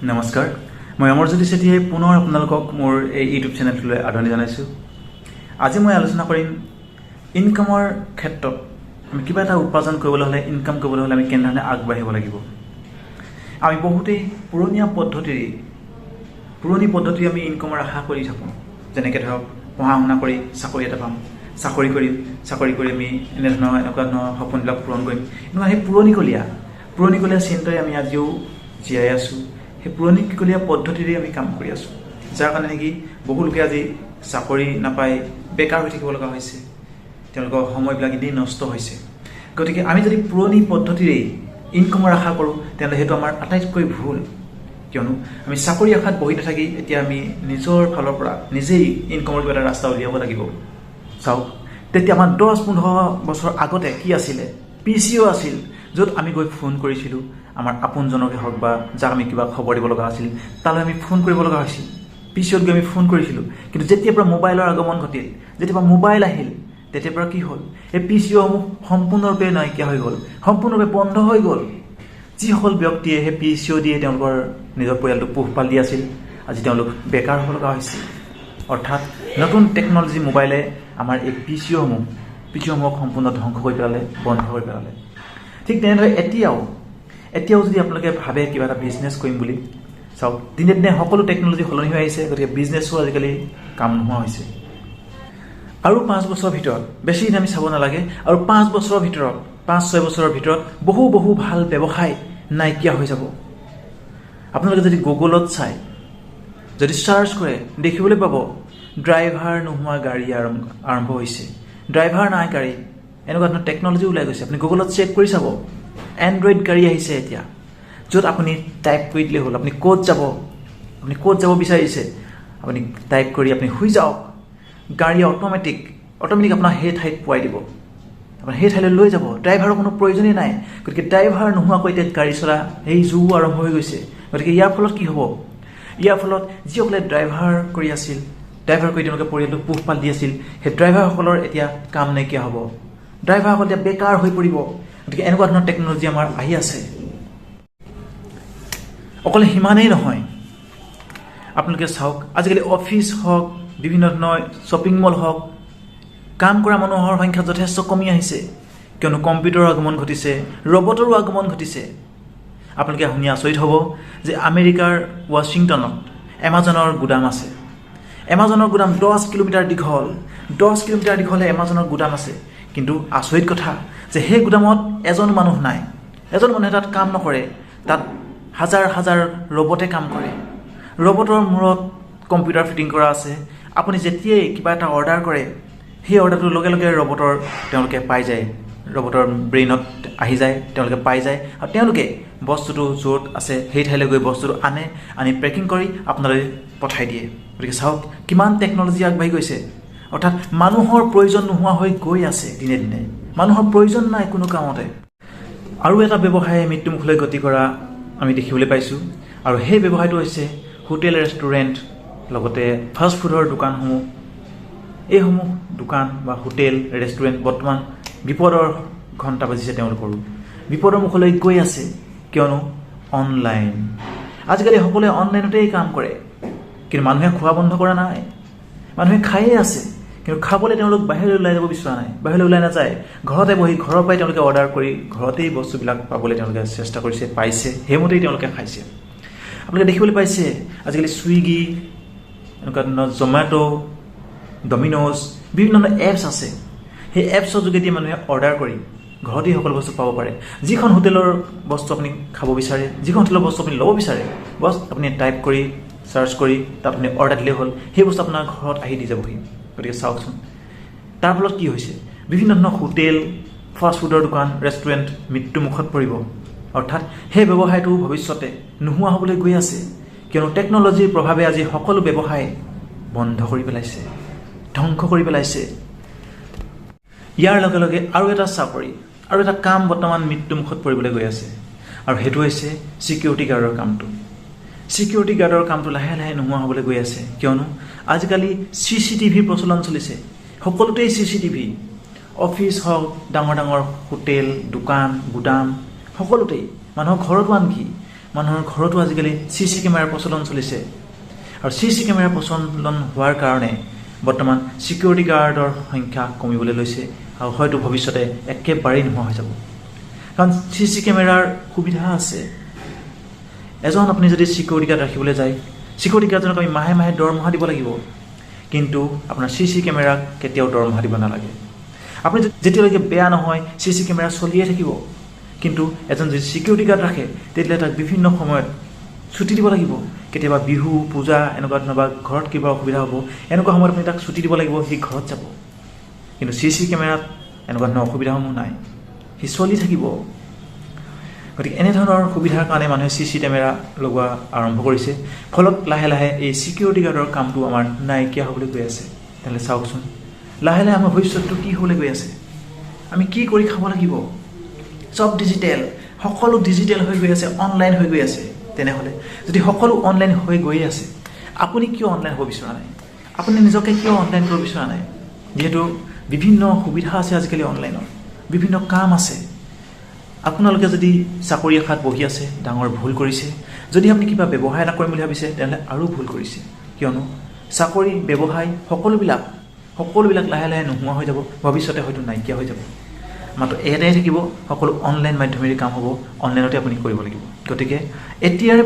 নমস্কাৰ, মই অমৰজ্যোতি চেতিয়াই পুনৰ আপোনালোকক মোৰ এই ইউটিউব চেনেলটোলৈ আদৰণি জনাইছোঁ। আজি মই আলোচনা কৰিম ইনকামৰ ক্ষেত্ৰত আমি কিবা এটা উপাৰ্জন কৰিবলৈ হ'লে, ইনকাম কৰিবলৈ হ'লে আমি কেনেধৰণে আগবাঢ়িব লাগিব। আমি বহুতেই পুৰণি পদ্ধতিৰে আমি ইনকামৰ আশা কৰি থাকোঁ। যেনেকৈ ধৰক পঢ়া শুনা কৰি চাকৰি এটা পাম, চাকৰি কৰি আমি এনেকুৱা ধৰণৰ সপোনবিলাক পূৰণ কৰিম। এনেকুৱা সেই পুৰণিকলীয়া চিন্তাৰে আমি আজিও জীয়াই আছোঁ। সেই পুৰণিকলীয়া পদ্ধতিৰে আমি কাম কৰি আছোঁ, যাৰ কাৰণে নেকি বহু লোকে আজি চাকৰি নাপায় বেকাৰ হৈ থাকিব লগা হৈছে। তেওঁলোকৰ সময়বিলাক এনেই নষ্ট হৈছে। গতিকে আমি যদি পুৰণি পদ্ধতিৰেই ইনকামৰ আশা কৰোঁ, তেন্তে সেইটো আমাৰ আটাইতকৈ ভুল। কিয়নো আমি চাকৰি আশাত বহি নাথাকি এতিয়া আমি নিজৰ ফালৰ পৰা নিজেই ইনকামৰ কিবা এটা ৰাস্তা উলিয়াব লাগিব। চাওক, তেতিয়া আমাৰ 10-15 বছৰ আগতে কি আছিলে, PCO আছিল, য'ত আমি গৈ ফোন কৰিছিলোঁ আমাৰ আপোনজনকে হওক বা যাক আমি কিবা খবৰ দিব লগা আছিল, তালৈ আমি ফোন কৰিব লগা হৈছিল। PCOত গৈ আমি ফোন কৰিছিলোঁ। কিন্তু যেতিয়াৰ পৰা মোবাইলৰ আগমন ঘটিল, যেতিয়াৰ পৰা মোবাইল আহিল, তেতিয়াৰ পৰা কি হ'ল, এই PCOসমূহ সম্পূৰ্ণৰূপে নাইকিয়া হৈ গ'ল, সম্পূৰ্ণৰূপে বন্ধ হৈ গ'ল। যিসকল ব্যক্তিয়ে সেই PCO দিয়ে তেওঁলোকৰ নিজৰ পৰিয়ালটোক পোহপাল দি আছিল, আজি তেওঁলোক বেকাৰ হ'ব লগা হৈছিল। অৰ্থাৎ নতুন টেকন'লজি মোবাইলে আমাৰ এই PCOসমূহক সম্পূৰ্ণ ধ্বংস কৰি পেলালে, বন্ধ কৰি পেলালে। ঠিক তেনেদৰে এতিয়াও যদি আপোনালোকে ভাবে কিবা এটা বিজনেছ কৰিম বুলি, চাওক দিনে দিনে সকলো টেকন'লজি সলনি হৈ আহিছে। গতিকে বিজনেছো আজিকালি কাম নোহোৱা হৈছে। আৰু 5 বছৰৰ ভিতৰত, বেছি দিন আমি চাব নালাগে, আৰু 5 বছৰৰ ভিতৰত, 5-6 বছৰৰ ভিতৰত বহু ভাল ব্যৱসায় নাইকিয়া হৈ যাব। আপোনালোকে যদি গুগলত চাই, যদি চাৰ্চ কৰে, দেখিবলৈ পাব ড্ৰাইভাৰ নোহোৱা গাড়ী আৰম্ভ হৈছে, ড্ৰাইভাৰ নাই গাড়ী, এনেকুৱা ধৰণৰ টেকন'লজি ওলাই গৈছে। আপুনি গুগলত চেক কৰি চাব, এণ্ড্ৰইড গাড়ী আহিছে এতিয়া, য'ত আপুনি টাইপ কৰি দিলেই হ'ল আপুনি ক'ত যাব বিচাৰিছে, আপুনি টাইপ কৰি আপুনি শুই যাওক, গাড়ী অট'মেটিক আপোনাক সেই ঠাইত পোৱাই দিব, আপোনাৰ সেই ঠাইলৈ লৈ যাব। ড্ৰাইভাৰৰ কোনো প্ৰয়োজনেই নাই। গতিকে ড্ৰাইভাৰ নোহোৱাকৈ এতিয়া গাড়ী চলা সেই যুগ আৰম্ভ হৈ গৈছে। গতিকে ইয়াৰ ফলত কি হ'ব, ইয়াৰ ফলত যিসকলে ড্ৰাইভাৰ কৰি তেওঁলোকে পৰিয়ালটোক পোহপাল দি আছিল, সেই ড্ৰাইভাৰসকলৰ এতিয়া কাম নাইকিয়া হ'ব, ড্ৰাইভাৰসকল এতিয়া বেকাৰ হৈ পৰিব। গতিকে এনেকুৱা ধৰণৰ টেকন'লজি আমাৰ আহি আছে। অকল সিমানেই নহয়, আপোনালোকে চাওক আজিকালি অফিচ হওক, বিভিন্ন ধৰণৰ শ্বপিং মল হওক, কাম কৰা মানুহৰ সংখ্যা যথেষ্ট কমি আহিছে। কিয়নো কম্পিউটাৰৰ আগমন ঘটিছে, ৰবটৰো আগমন ঘটিছে। আপোনালোকে শুনি আচৰিত হ'ব যে আমেৰিকাৰ ৱাশ্বিংটনত এমাজনৰ গুদাম আছে। এমাজনৰ গুদাম 10 কিলোমিটাৰ দীঘল, 10 কিলোমিটাৰ দীঘলে এমাজনৰ গুদাম আছে। কিন্তু আচৰিত কথা যে সেই গুদামত এজন মানুহ নাই, এজন মানুহে তাত কাম নকৰে। তাত হাজাৰ ৰবটে কাম কৰে। ৰবটৰ মূৰত কম্পিউটাৰ ফিটিং কৰা আছে। আপুনি যেতিয়াই কিবা এটা অৰ্ডাৰ কৰে, সেই অৰ্ডাৰটো লগে লগে তেওঁলোকে পাই যায়, ৰবটৰ ব্ৰেইনত আহি যায়, তেওঁলোকে পাই যায়, আৰু তেওঁলোকে বস্তুটো য'ত আছে সেই ঠাইলৈ গৈ বস্তুটো আনি পেকিং কৰি আপোনালৈ পঠাই দিয়ে। গতিকে চাওক কিমান টেকন'লজি আগবাঢ়ি গৈছে। অৰ্থাৎ মানুহৰ প্ৰয়োজন নোহোৱা হৈ গৈ আছে দিনে দিনে। মানুহৰ প্ৰয়োজন নাই কোনো কামতে। আৰু এটা ব্যৱসায়ে মৃত্যুমুখলৈ গতি কৰা আমি দেখিবলৈ পাইছোঁ, আৰু সেই ব্যৱসায়টো হৈছে হোটেল, ৰেষ্টুৰেণ্ট, লগতে ফাষ্ট ফুডৰ দোকানসমূহ। এইসমূহ দোকান বা হোটেল, ৰেষ্টুৰেণ্ট বৰ্তমান বিপদৰ ঘণ্টা বাজিছে তেওঁলোকৰো, বিপদৰ মুখলৈ গৈ আছে। কিয়নো অনলাইন, আজিকালি সকলোৱে অনলাইনতেই কাম কৰে। কিন্তু মানুহে খোৱা বন্ধ কৰা নাই, মানুহে খায়ে আছে। কিন্তু খাবলৈ তেওঁলোক বাহিৰলৈ ওলাই যাব বিচৰা নাই, বাহিৰলৈ ওলাই নাযায়। ঘৰতে বহি ঘৰৰ পৰাই তেওঁলোকে অৰ্ডাৰ কৰি ঘৰতেই বস্তুবিলাক পাবলৈ তেওঁলোকে চেষ্টা কৰিছে, পাইছে, সেইমতেই তেওঁলোকে খাইছে। আপোনালোকে দেখিবলৈ পাইছে আজিকালি ছুইগি, এনেকুৱা ধৰণৰ জমেট', ডমিন'জ, বিভিন্ন ধৰণৰ এপছ আছে। সেই এপছৰ যোগেদি মানুহে অৰ্ডাৰ কৰি ঘৰতেই সকলো বস্তু পাব পাৰে। যিখন হোটেলৰ বস্তু আপুনি খাব বিচাৰে, যিখন হোটেলৰ বস্তু আপুনি ল'ব বিচাৰে, বছ আপুনি টাইপ কৰি চাৰ্চ কৰি তাত আপুনি অৰ্ডাৰ দিলেই হ'ল, সেই বস্তু আপোনাৰ ঘৰত আহি দি যাবহি। গতিকে চাওকচোন তাৰ ফলত কি হৈছে, বিভিন্ন ধৰণৰ হোটেল, ফাষ্ট ফুডৰ দোকান, ৰেষ্টুৰেণ্ট মৃত্যুমুখত পৰিব। অৰ্থাৎ সেই ব্যৱসায়টো ভৱিষ্যতে নোহোৱা হ'বলৈ গৈ আছে। কিয়নো টেকন'লজিৰ প্ৰভাৱে আজি সকলো ব্যৱসায় বন্ধ কৰি পেলাইছে, ধ্বংস কৰি পেলাইছে। ইয়াৰ লগে লগে আৰু এটা কাম বৰ্তমান মৃত্যুমুখত পৰিবলৈ গৈ আছে, আৰু সেইটো হৈছে ছিকিউৰিটি গাৰ্ডৰ কামটো। ছিকিউৰিটি গাৰ্ডৰ কামটো লাহে লাহে নোহোৱা হ'বলৈ গৈ আছে। কিয়নো আজিকালি CCTVৰ প্ৰচলন চলিছে, সকলোতেই CCTV। অফিচ হওক, ডাঙৰ হোটেল, দোকান, গুদাম, সকলোতেই, মানুহৰ ঘৰতো আনকি মানুহৰ ঘৰতো আজিকালি CC কেমেৰাৰ প্ৰচলন চলিছে আৰু CC কেমেৰাৰ প্ৰচলন হোৱাৰ কাৰণে বৰ্তমান সিকিউৰিটি গাৰ্ডৰ সংখ্যা কমিবলৈ লৈছে আৰু হয়তো ভৱিষ্যতে একেবাৰেই নোহোৱা হৈ যাব কাৰণ CC কেমেৰাৰ সুবিধা আছে এজন আপুনি যদি সিকিউৰিটি গাৰ্ড ৰাখিবলৈ যায় সিকিউৰিটি গাৰ্ডজনক আমি মাহে মাহে দৰমহা দিব লাগিব কিন্তু আপোনাৰ CC কেমেৰাক কেতিয়াও দৰমহা দিব নালাগে আপুনি যেতিয়ালৈকে বেয়া নহয় CC কেমেৰা চলিয়ে থাকিব কিন্তু এজন যদি সিকিউৰিটি গাৰ্ড ৰাখে তেতিয়াহ'লে তাক বিভিন্ন সময়ত ছুটি দিব লাগিব কেতিয়াবা বিহু পূজা এনেকুৱা ধৰণৰ বা ঘৰত কিবা অসুবিধা হ'ব এনেকুৱা সময়ত আপুনি তাক ছুটি দিব লাগিব সি ঘৰত যাব কিন্তু CC কেমেৰাত এনেকুৱা ধৰণৰ অসুবিধাসমূহ নাই সি চলি থাকিব গতিকে এনেধৰণৰ সুবিধাৰ কাৰণে মানুহে CC কেমেৰা লগোৱা আৰম্ভ কৰিছে ফলত লাহে লাহে এই সিকিউৰিটি গাৰ্ডৰ কামটো আমাৰ নাইকিয়া হ'বলৈ গৈ আছে তেতিয়াহ'লে চাওকচোন লাহে লাহে আমাৰ ভৱিষ্যতটো কি হ'বলৈ গৈ আছে আমি কি কৰি খাব লাগিব সব ডিজিটেল সকলো ডিজিটেল হৈ গৈ আছে অনলাইন হৈ গৈ আছে তেনেহ'লে যদি সকলো অনলাইন হৈ গৈ আছে আপুনি কিয় অনলাইন হ'ব বিচৰা নাই আপুনি নিজকে কিয় অনলাইন কৰিব বিচৰা নাই যেহেতু বিভিন্ন সুবিধা আছে আজিকালি অনলাইনত বিভিন্ন কাম আছে আপোনালোকে যদি চাকৰি আশাত বহি আছে ডাঙৰ ভুল কৰিছে যদি আপুনি কিবা ব্যৱসায় এটা কৰিম বুলি ভাবিছে তেতিয়াহ'লে আৰু ভুল কৰিছে কিয়নো চাকৰি ব্যৱসায় সকলোবিলাক লাহে লাহে নোহোৱা হৈ যাব ভৱিষ্যতে হয়তো নাইকিয়া হৈ যাব মাত্ৰ এটাই থাকিব সকলো অনলাইন মাধ্যমেৰে কাম হ'ব অনলাইনতে আপুনি কৰিব লাগিব গতিকে এতিয়াৰ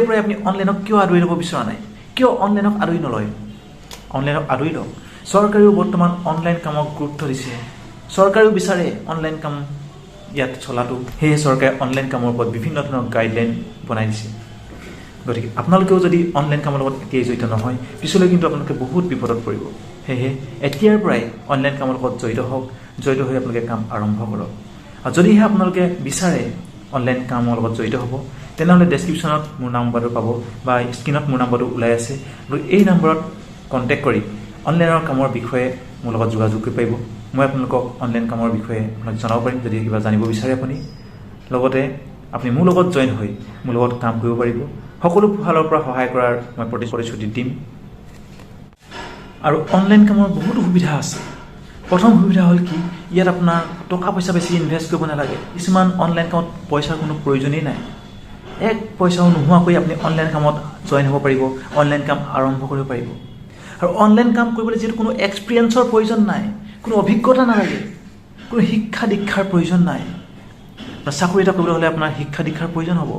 পৰাই আপুনি অনলাইনক কিয় আদৰি ল'ব বিচৰা নাই কিয় অনলাইনক আদৰি নলয় অনলাইনক আদৰি লওক চৰকাৰেও বৰ্তমান অনলাইন কামক গুৰুত্ব দিছে চৰকাৰেও বিচাৰে অনলাইন কাম ইয়াত চলাটো সেয়ে চৰকাৰে অনলাইন কামৰ ওপৰত বিভিন্ন ধৰণৰ গাইডলাইন বনাই দিছে গতিকে আপোনালোকেও যদি অনলাইন কামৰ লগত এতিয়াই জড়িত নহয় পিছলৈ কিন্তু আপোনালোকে বহুত বিপদত পৰিব সেয়ে এতিয়াৰ পৰাই অনলাইন কামৰ লগত জড়িত হৈ আপোনালোকে কাম আৰম্ভ কৰক আৰু যদিহে আপোনালোকে বিচাৰে অনলাইন কামৰ লগত জড়িত হ'ব তেনেহ'লে ডেছক্ৰিপশ্যনত মোৰ নাম্বাৰটো পাব বা স্ক্ৰীণত মোৰ নাম্বাৰটো ওলাই আছে আৰু এই নম্বৰত কণ্টেক্ট কৰি অনলাইনৰ কামৰ বিষয়ে মোৰ লগত যোগাযোগ কৰিব পাৰিব মই আপোনালোকক অনলাইন কামৰ বিষয়ে আপোনাক জনাব পাৰিম যদি কিবা জানিব বিচাৰে আপুনি লগতে আপুনি মোৰ লগত জইন হৈ মোৰ লগত কাম কৰিব পাৰিব সকলো ফালৰ পৰা সহায় কৰাৰ মই প্ৰতিশ্ৰুতি দিম আৰু অনলাইন কামৰ বহুতো সুবিধা আছে প্ৰথম সুবিধা হ'ল কি ইয়াত আপোনাৰ টকা পইচা বেছি ইনভেষ্ট কৰিব নালাগে কিছুমান অনলাইন কামত পইচাৰ কোনো প্ৰয়োজনেই নাই এক পইচাও নোহোৱাকৈ আপুনি অনলাইন কামত জইন হ'ব পাৰিব অনলাইন কাম আৰম্ভ কৰিব পাৰিব আৰু অনলাইন কাম কৰিবলৈ যিহেতু কোনো এক্সপিৰিয়েঞ্চৰ প্ৰয়োজন নাই কোনো অভিজ্ঞতা নালাগে কোনো শিক্ষা দীক্ষাৰ প্ৰয়োজন নাই আপোনাৰ চাকৰি এটা কৰিবলৈ হ'লে আপোনাৰ শিক্ষা দীক্ষাৰ প্ৰয়োজন হ'ব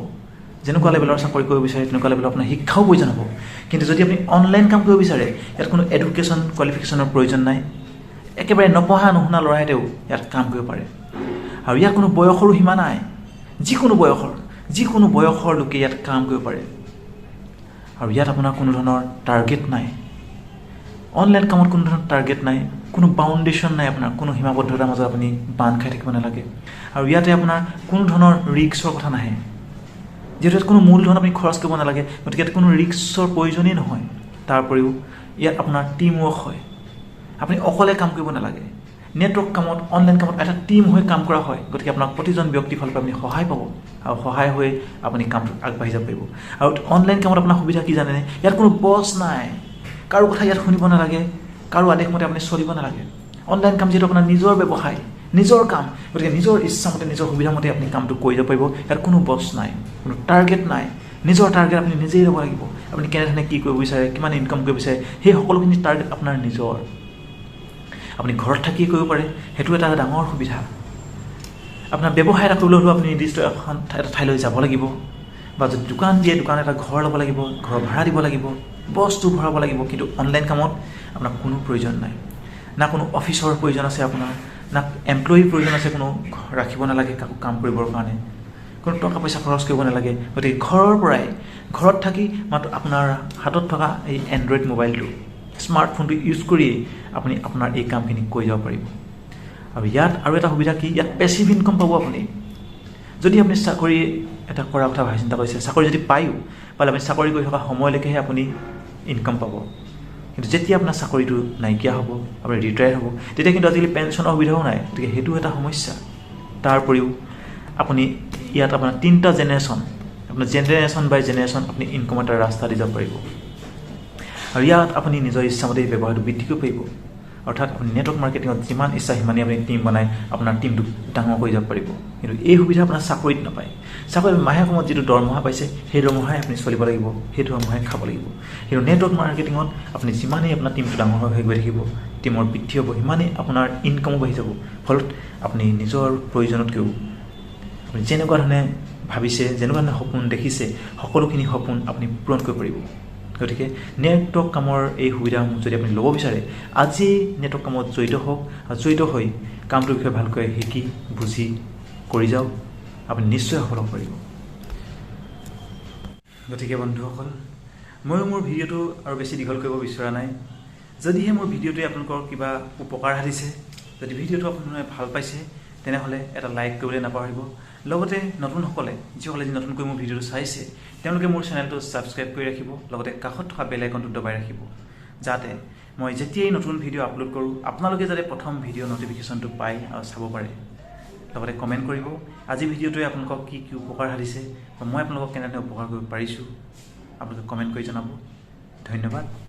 যেনেকুৱা লেভেলৰ চাকৰি কৰিব বিচাৰে তেনেকুৱা লেভেলৰ আপোনাৰ শিক্ষাও প্ৰয়োজন হ'ব কিন্তু যদি আপুনি অনলাইন কাম কৰিব বিচাৰে ইয়াত কোনো এডুকেশ্যন কোৱালিফিকেশ্যনৰ প্ৰয়োজন নাই একেবাৰে নপঢ়া নুশুনা ল'ৰাইতেও ইয়াত কাম কৰিব পাৰে আৰু ইয়াত কোনো বয়সৰো সীমা নাই যিকোনো বয়সৰ লোকে ইয়াত কাম কৰিব পাৰে আৰু ইয়াত আপোনাৰ কোনো ধৰণৰ টাৰ্গেট নাই অনলাইন কামত কোনো ধৰণৰ টাৰ্গেট নাই কোনো বাউণ্ডেশ্যন নাই আপোনাৰ কোনো সীমাবদ্ধতাৰ মাজত আপুনি বান্ধ খাই থাকিব নালাগে আৰু ইয়াতে আপোনাৰ কোনো ধৰণৰ ৰিস্কৰ কথা নাহে যিহেতু ইয়াত কোনো মূলধন আপুনি খৰচ কৰিব নালাগে গতিকে ইয়াত কোনো ৰিস্কৰ প্ৰয়োজনেই নহয় তাৰ উপৰিও ইয়াত আপোনাৰ টিম ৱৰ্ক হয় আপুনি অকলে কাম কৰিব নালাগে নেটৱৰ্ক কামত অনলাইন কামত এটা টিম হৈ কাম কৰা হয় গতিকে আপোনাক প্ৰতিজন ব্যক্তিৰ ফালৰ পৰা আপুনি সহায় পাব আৰু সহায় হৈ আপুনি কামটোত আগবাঢ়ি যাব পাৰিব আৰু অনলাইন কামত আপোনাৰ সুবিধা কি জানেনে ইয়াত কোনো বছ নাই কাৰো কথা ইয়াত শুনিব নালাগে কাৰো আদেশ মতে আপুনি চলিব নালাগে অনলাইন কাম যিহেতু আপোনাৰ নিজৰ ব্যৱসায় নিজৰ কাম গতিকে নিজৰ ইচ্ছামতে নিজৰ সুবিধামতে আপুনি কামটো কৰি যাব পাৰিব ইয়াত কোনো বছ নাই কোনো টাৰ্গেট নাই নিজৰ টাৰ্গেট আপুনি নিজেই ল'ব লাগিব আপুনি কেনেধৰণে কি কৰিব বিচাৰে কিমান ইনকাম কৰিব বিচাৰে সেই সকলোখিনি টাৰ্গেট আপোনাৰ নিজৰ আপুনি ঘৰত থাকিয়ে কৰিব পাৰে সেইটো এটা ডাঙৰ সুবিধা আপোনাৰ ব্যৱসায় এটা কৰিবলৈ হ'লেও আপুনি নিৰ্দিষ্ট এটা ঠাইলৈ যাব লাগিব বা যদি দোকান দিয়ে দোকান এটা ঘৰ ল'ব লাগিব ঘৰ ভাড়া দিব লাগিব বস্তু ভৰাব লাগিব কিন্তু অনলাইন কামত আপোনাৰ কোনো প্ৰয়োজন নাই না কোনো অফিচৰ প্ৰয়োজন আছে আপোনাৰ না এমপ্লয়িৰ প্ৰয়োজন আছে কোনো ৰাখিব নালাগে কাকো কাম কৰিবৰ কাৰণে কোনো টকা পইচা খৰচ কৰিব নালাগে গতিকে ঘৰৰ পৰাই ঘৰত থাকি মাত্ৰ আপোনাৰ হাতত থকা এই এণ্ড্ৰইড মোবাইলটো স্মাৰ্টফোনটো ইউজ কৰিয়েই আপুনি আপোনাৰ এই কামখিনি কৰি যাব পাৰিব আৰু ইয়াত আৰু এটা সুবিধা কি ইয়াত পেছিভ ইনকাম পাব আপুনি যদি আপুনি চাকৰি এটা কৰাৰ কথা ভাবি চিন্তা কৰিছে চাকৰি যদি পায়ো পালে আপুনি চাকৰি কৰি থকা সময়লৈকেহে আপুনি ইনকাম পাব কিন্তু যেতিয়া আপোনাৰ চাকৰিটো নাইকিয়া হ'ব আপুনি ৰিটায়াৰ হ'ব তেতিয়া কিন্তু আজিকালি পেঞ্চনৰ সুবিধাও নাই গতিকে সেইটো এটা সমস্যা তাৰ উপৰিও আপুনি ইয়াত আপোনাৰ 3টা জেনেৰেশ্যন আপোনাৰ জেনেৰেশ্যন বাই জেনেৰেশ্যন আপুনি ইনকাম এটা ৰাস্তা দি যাব পাৰিব আৰু ইয়াত আপুনি নিজৰ ইচ্ছামতে ব্যৱসায়টো বৃদ্ধি কৰিব পাৰিব অৰ্থাৎ আপুনি নেটৱৰ্ক মাৰ্কেটিঙত যিমান ইচ্ছা সিমানেই আপুনি টিম বনাই আপোনাৰ টিমটোক ডাঙৰ কৰি যাব পাৰিব। কিন্তু এই সুবিধা আপোনাৰ চাকৰিত নাপায়। চাকৰিত মাহে সময়ত যিটো দৰমহা পাইছে সেই দৰমহাই আপুনি চলিব লাগিব, সেই দৰমহাই খাব লাগিব। কিন্তু নেটৱৰ্ক মাৰ্কেটিঙত আপুনি যিমানেই আপোনাৰ টিমটো ডাঙৰ হৈ গৈ থাকিব, টিমৰ বৃদ্ধি হ'ব, সিমানেই আপোনাৰ ইনকামো বাঢ়ি যাব। ফলত আপুনি নিজৰ প্ৰয়োজনতকৈও আপুনি যেনেকুৱা ধৰণে ভাবিছে, যেনেকুৱা ধৰণে সপোন দেখিছে, সকলোখিনি সপোন আপুনি পূৰণ কৰিব পাৰিব। গতিকে নেটৱৰ্ক কামৰ এই সুবিধাসমূহ যদি আপুনি ল'ব বিচাৰে, আজি নেটৱৰ্ক কামত জড়িত হওক আৰু জড়িত হৈ কামটোৰ বিষয়ে ভালকৈ শিকি বুজি কৰি যাওক, আপুনি নিশ্চয় সফল হ'ব পাৰিব। গতিকে বন্ধুসকল, ময়ো মোৰ ভিডিঅ'টো আৰু বেছি দীঘল কৰিব বিচৰা নাই। যদিহে মোৰ ভিডিঅ'টোৱে আপোনালোকৰ কিবা উপকাৰ সাধিছে, যদি ভিডিঅ'টো আপোনালোকে ভাল পাইছে, তেনেহ'লে এটা লাইক কৰিবলৈ নাপাহৰিব। লগতে নতুনসকলে, যিসকলে নতুনকৈ মোৰ ভিডিঅ'টো চাইছে, তেওঁলোকে মোৰ চেনেলটো ছাবস্ক্ৰাইব কৰি ৰাখিব, লগতে কাষত থকা বেল আইকনটো দবাই ৰাখিব, যাতে মই যেতিয়াই নতুন ভিডিঅ' আপলোড কৰোঁ আপোনালোকে যাতে প্ৰথম ভিডিঅ' ন'টিফিকেশ্যনটো পায় আৰু চাব পাৰে। লগতে কমেণ্ট কৰিব আজি ভিডিঅ'টোৱে আপোনালোকক কি কি উপকাৰ সাধিছে বা মই আপোনালোকক কেনেধৰণে উপকাৰ কৰিব পাৰিছোঁ, আপোনালোকে কমেণ্ট কৰি জনাব। ধন্যবাদ।